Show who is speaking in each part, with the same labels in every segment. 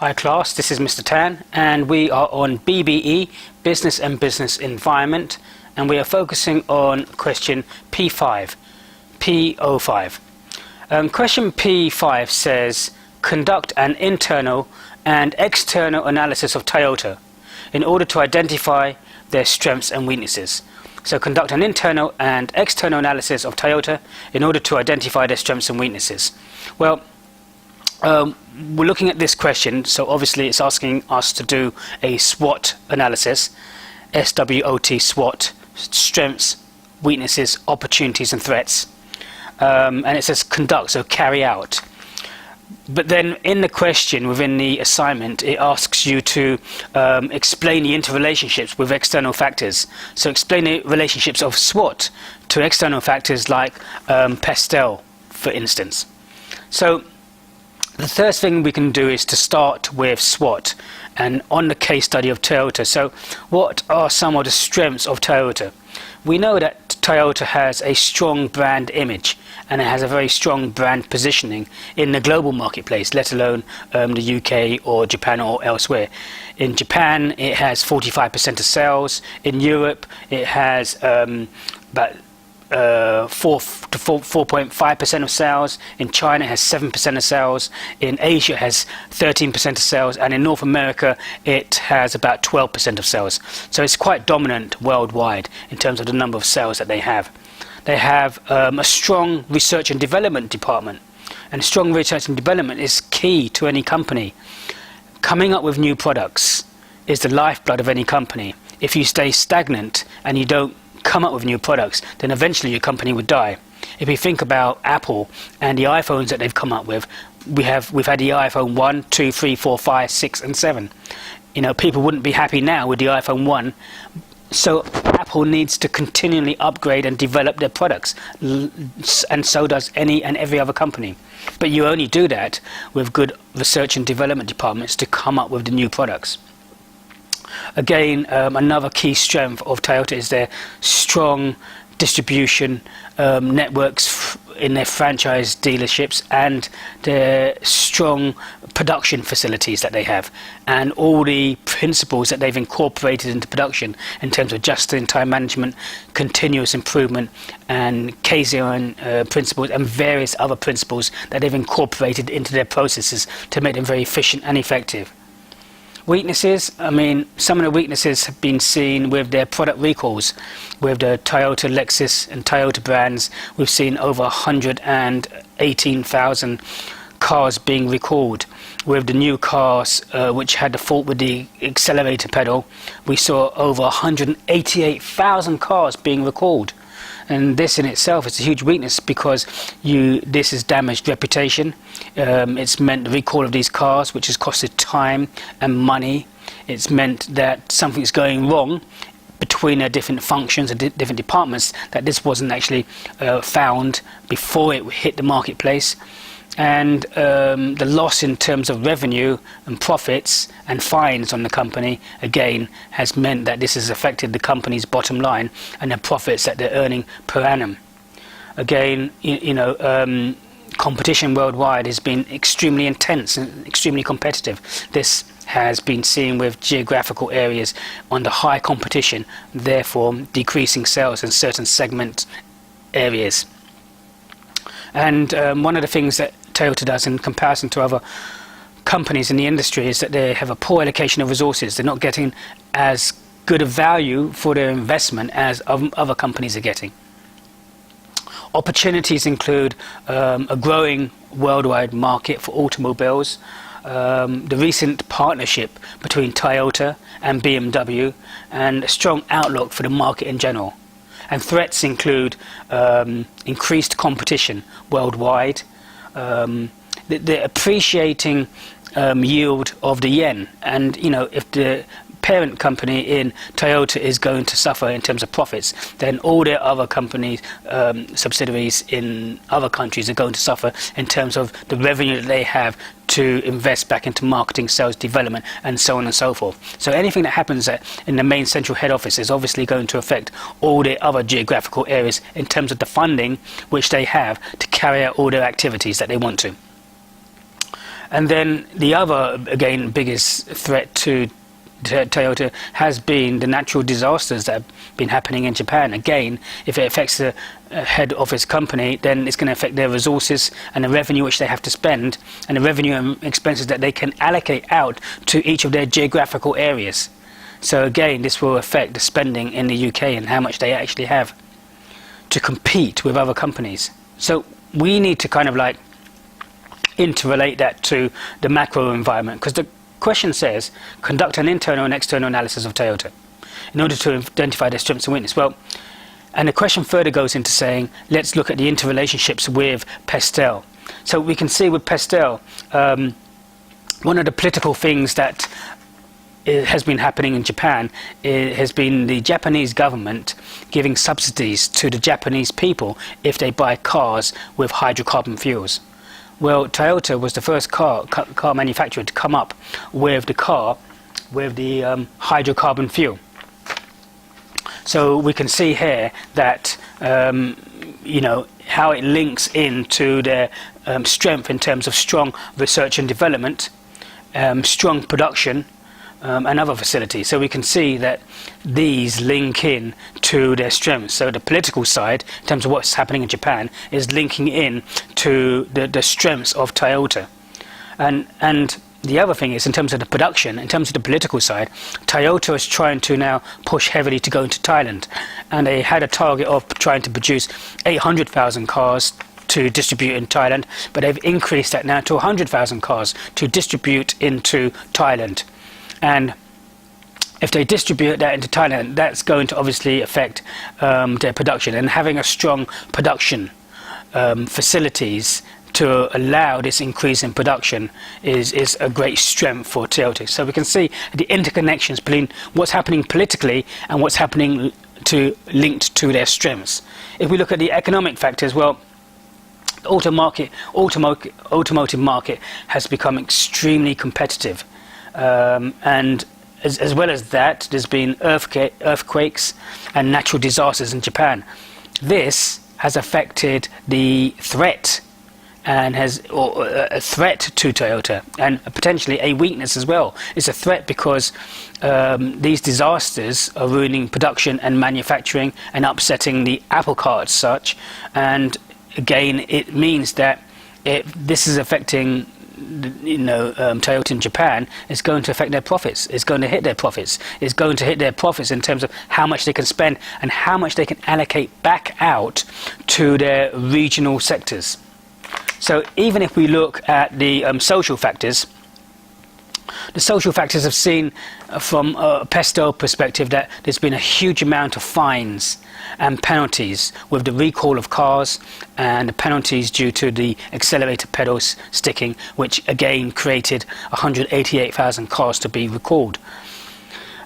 Speaker 1: Hi class, this is Mr. Tan and we are on BBE, Business and Business Environment, and we are focusing on question P5, P05. Question P5 says, conduct an internal and external analysis of Toyota in order to identify their strengths and weaknesses. So conduct an internal and external analysis of Toyota in order to identify their strengths and weaknesses. Well, we're looking at this question, so obviously it's asking us to do a SWOT analysis, SWOT, SWOT, strengths, weaknesses, opportunities and threats. And it says conduct, so carry out. But then in the question, within the assignment, it asks you to explain the interrelationships with external factors. So explain the relationships of SWOT to external factors like pastel, for instance. So the first thing we can do is to start with SWOT and on the case study of Toyota. So what are some of the strengths of Toyota? We know that Toyota has a strong brand image and it has a very strong brand positioning in the global marketplace, let alone the UK or Japan or elsewhere. In Japan it has 45% of sales. In Europe it has about 4.5% of sales. In China it has 7% of sales. In Asia it has 13% of sales, and in North America it has about 12% of sales. So it's quite dominant worldwide in terms of the number of sales that they have. They have a strong research and development department, and strong research and development is key to any company. Coming up with new products is the lifeblood of any company. If you stay stagnant and you don't come up with new products, then eventually your company would die. If you think about Apple and the iPhones that they've come up with, we've had the iPhone 1, 2, 3, 4, 5, 6 and 7. You know, people wouldn't be happy now with the iPhone 1. So Apple needs to continually upgrade and develop their products, and so does any and every other company. But you only do that with good research and development departments to come up with the new products. Again, another key strength of Toyota is their strong distribution networks in their franchise dealerships and their strong production facilities that they have, and all the principles that they've incorporated into production in terms of just-in-time management, continuous improvement and Kaizen principles and various other principles that they've incorporated into their processes to make them very efficient and effective. Weaknesses, I mean, some of the weaknesses have been seen with their product recalls. With the Toyota, Lexus and Toyota brands, we've seen over 118,000 cars being recalled. With the new cars, which had the fault with the accelerator pedal, we saw over 188,000 cars being recalled. And this in itself is a huge weakness, because this has damaged reputation. It's meant the recall of these cars, which has costed time and money. It's meant that something's going wrong between their different functions and different departments, that this wasn't actually found before it hit the marketplace. And the loss in terms of revenue and profits and fines on the company, again, has meant that this has affected the company's bottom line and the profits that they're earning per annum. Again, competition worldwide has been extremely intense and extremely competitive. This has been seen with geographical areas under high competition, therefore decreasing sales in certain segment areas. And one of the things that Toyota does in comparison to other companies in the industry is that they have a poor allocation of resources. They're not getting as good a value for their investment as other companies are getting. Opportunities include a growing worldwide market for automobiles, the recent partnership between Toyota and BMW, and a strong outlook for the market in general. And threats include increased competition worldwide, the appreciating yield of the yen, and if the parent company in Toyota is going to suffer in terms of profits, then all their other companies, subsidiaries in other countries are going to suffer in terms of the revenue that they have to invest back into marketing, sales, development, and so on and so forth. So anything that happens in the main central head office is obviously going to affect all their other geographical areas in terms of the funding which they have to carry out all their activities that they want to. And then the other, again, biggest threat to Toyota has been the natural disasters that have been happening in Japan. Again, if it affects the head office company, then it's going to affect their resources and the revenue which they have to spend, and the revenue and expenses that they can allocate out to each of their geographical areas. So again, this will affect the spending in the UK and how much they actually have to compete with other companies. So we need to kind of like interrelate that to the macro environment, because the question says, conduct an internal and external analysis of Toyota in order to identify their strengths and weaknesses. Well, and the question further goes into saying, let's look at the interrelationships with Pestel. So we can see with Pestel, one of the political things that has been happening in Japan has been the Japanese government giving subsidies to the Japanese people if they buy cars with hydrocarbon fuels. Well, Toyota was the first car manufacturer to come up with the car with the hydrocarbon fuel. So we can see here that you know, how it links into their strength in terms of strong research and development, strong production, and other facilities. So we can see that these link in to their strengths. So the political side, in terms of what's happening in Japan, is linking in to the strengths of Toyota. And the other thing is, in terms of the production, in terms of the political side, Toyota is trying to now push heavily to go into Thailand. And they had a target of trying to produce 800,000 cars to distribute in Thailand, but they've increased that now to 100,000 cars to distribute into Thailand. And if they distribute that into Thailand, that's going to obviously affect their production. And having a strong production facilities to allow this increase in production is a great strength for Toyota. So we can see the interconnections between what's happening politically and what's happening linked to their strengths. If we look at the economic factors, well, the automotive market has become extremely competitive. And as well as that, there's been earthquakes and natural disasters in Japan. This has affected the threat and a threat to Toyota, and potentially a weakness as well. It's a threat because these disasters are ruining production and manufacturing and upsetting the apple cart as such. And again, it means that this is affecting, you know, Toyota in Japan. Is going to affect their profits. It's going to hit their profits. It's going to hit their profits in terms of how much they can spend and how much they can allocate back out to their regional sectors. So even if we look at the social factors, the social factors have seen from a Pestel perspective that there's been a huge amount of fines and penalties with the recall of cars and the penalties due to the accelerator pedals sticking, which again created 188,000 cars to be recalled.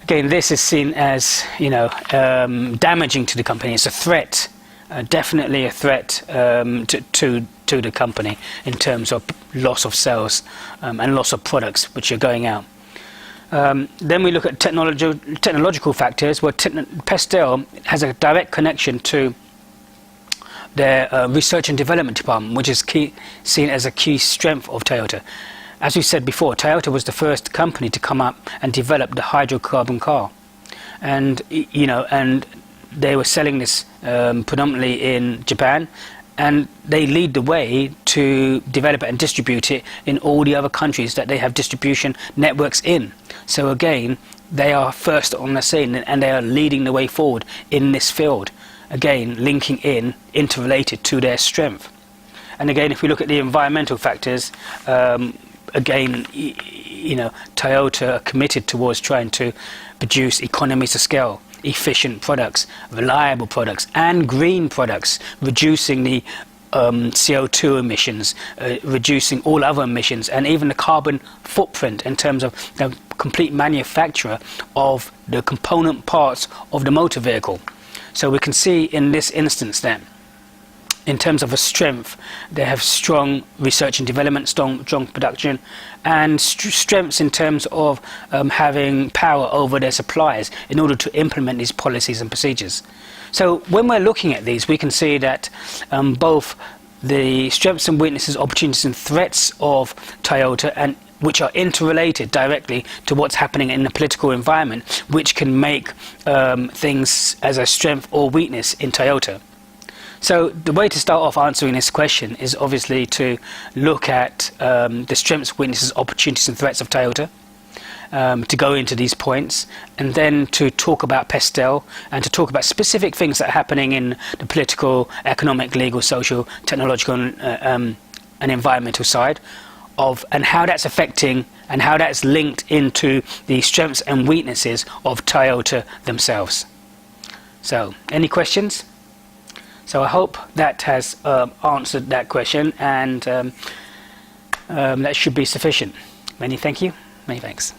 Speaker 1: Again, this is seen as, you know, damaging to the company. It's a threat, definitely a threat to the company in terms of loss of sales and loss of products which are going out. Then we look at technological factors, where Pestel has a direct connection to their research and development department, which is seen as a key strength of Toyota. As we said before, Toyota was the first company to come up and develop the hydrocarbon car, and you know, and they were selling this predominantly in Japan, and they lead the way to develop it and distribute it in all the other countries that they have distribution networks in. So again, they are first on the scene and they are leading the way forward in this field. Again, linking in, interrelated to their strength. And again, if we look at the environmental factors, again, you know, Toyota are committed towards trying to produce economies of scale, efficient products, reliable products, and green products, reducing the CO2 emissions, reducing all other emissions, and even the carbon footprint in terms of the complete manufacture of the component parts of the motor vehicle. So we can see in this instance that in terms of a strength, they have strong research and development, strong production, and strengths in terms of having power over their suppliers in order to implement these policies and procedures. So when we're looking at these, we can see that both the strengths and weaknesses, opportunities and threats of Toyota, and which are interrelated directly to what's happening in the political environment, which can make things as a strength or weakness in Toyota. So the way to start off answering this question is obviously to look at the strengths, weaknesses, opportunities and threats of Toyota, to go into these points, and then to talk about Pestel and to talk about specific things that are happening in the political, economic, legal, social, technological and environmental side of, and how that's affecting and how that's linked into the strengths and weaknesses of Toyota themselves. So, any questions? So I hope that has answered that question, and that should be sufficient. Many thank you. Many thanks.